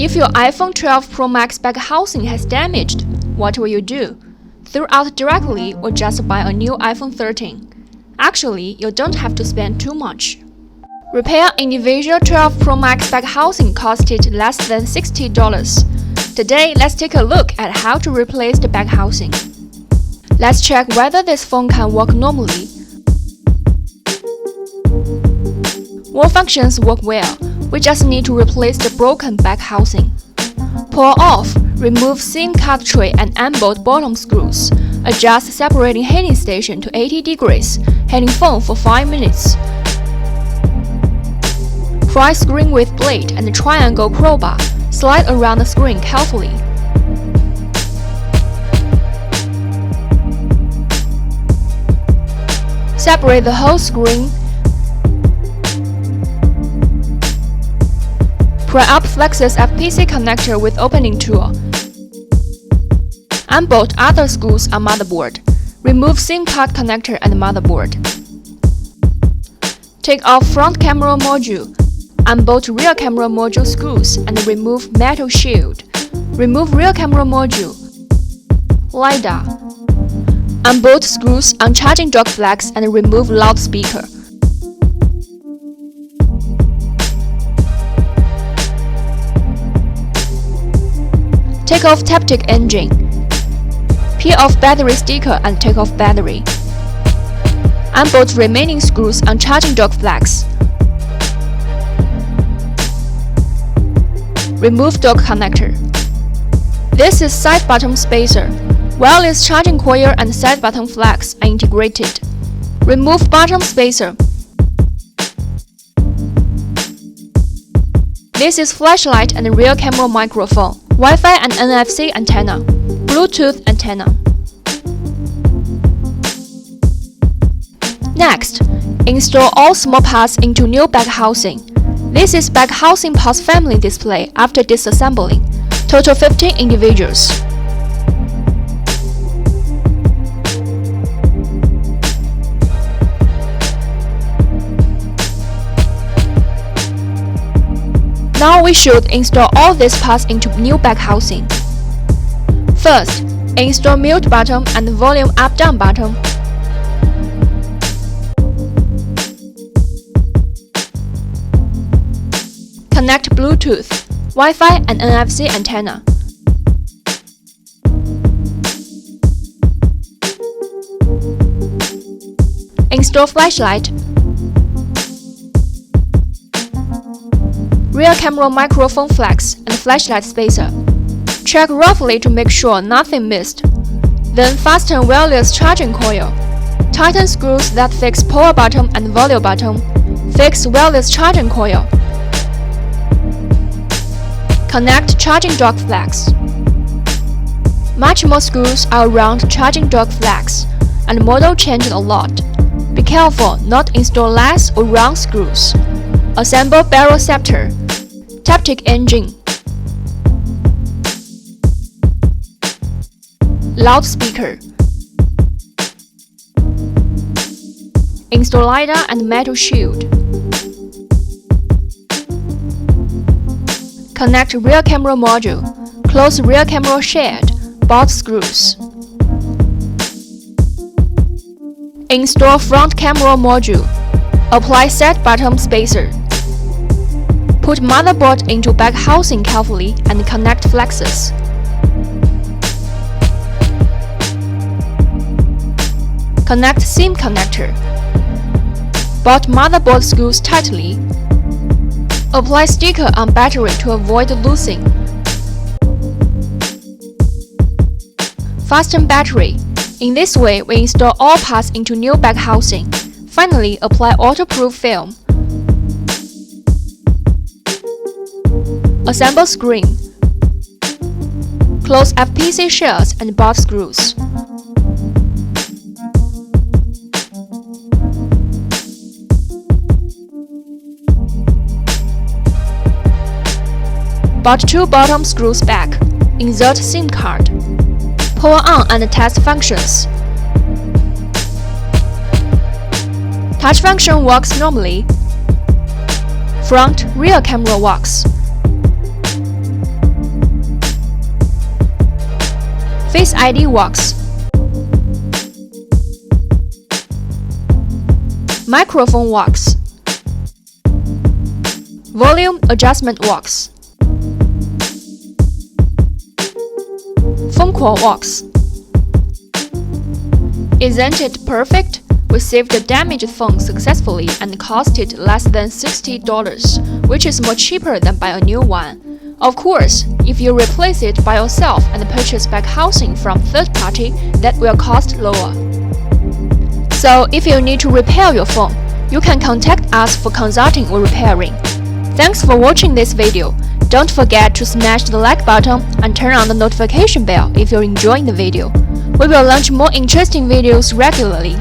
If your iPhone 12 Pro Max back housing has damaged, what will you do? Throw out directly or just buy a new iPhone 13? Actually, you don't have to spend too much. Repair individual 12 Pro Max back housing costed less than $60. Today, let's take a look at how to replace the back housing. Let's check whether this phone can work normally. All functions work well. We just need to replace the broken back housing. Pull off, remove SIM card tray and unbolt bottom screws. Adjust separating heating station to 80 degrees. Heating phone for 5 minutes. Pry screen with blade and triangle crowbar. Slide around the screen carefully. Separate the whole screen. Pry up flexes FPC connector with opening tool. Unbolt other screws on motherboard. Remove SIM card connector and motherboard. Take off front camera module. Unbolt rear camera module screws and remove metal shield. Remove rear camera module. LiDAR. Unbolt screws on charging dock flex and remove loudspeaker. Take off Taptic engine. Peel off battery sticker and take off battery. Unbolt remaining screws on charging dock flex. Remove dock connector. This is side button spacer. Wireless charging coil and side button flex are integrated. Remove bottom spacer. This is flashlight and rear camera microphone, Wi-Fi and NFC antenna, Bluetooth antenna. Next, install all small parts into new back housing. This is back housing parts family display after disassembling. Total 15 individuals. Now we should install all these parts into new back housing. First, install mute button and volume up-down button. Connect Bluetooth, Wi-Fi and NFC antenna. Install flashlight. Rear camera microphone flex and flashlight spacer. Check roughly to make sure nothing missed. Then fasten wireless charging coil. Tighten screws that fix power button and volume button. Fix wireless charging coil. Connect charging dock flex. Much more screws are around charging dock flex, and model changed a lot. Be careful not install less or wrong screws. Assemble barrel scepter. Taptic engine. Loudspeaker. Install LiDAR and metal shield. Connect rear camera module. Close rear camera shade. Bolt screws. Install front camera module. Apply set button spacer. Put motherboard into back housing carefully and connect flexes. Connect SIM connector. Bolt motherboard screws tightly. Apply sticker on battery to avoid losing. Fasten battery. In this way, we install all parts into new back housing. Finally, apply waterproof film. Assemble screen. Close FPC shells and bolt screws. Bolt 2 bottom screws back. Insert SIM card. Power on and test functions. Touch function works normally. Front, rear camera works. Face ID works. Microphone works. Volume adjustment works. Phone call works. Isn't it perfect? We saved the damaged phone successfully and cost it less than $60, which is more cheaper than buy a new one. Of course, if you replace it by yourself and purchase back housing from third party, that will cost lower. So if you need to repair your phone, you can contact us for consulting or repairing. Thanks for watching this video. Don't forget to smash the like button and turn on the notification bell if you're enjoying the video. We will launch more interesting videos regularly.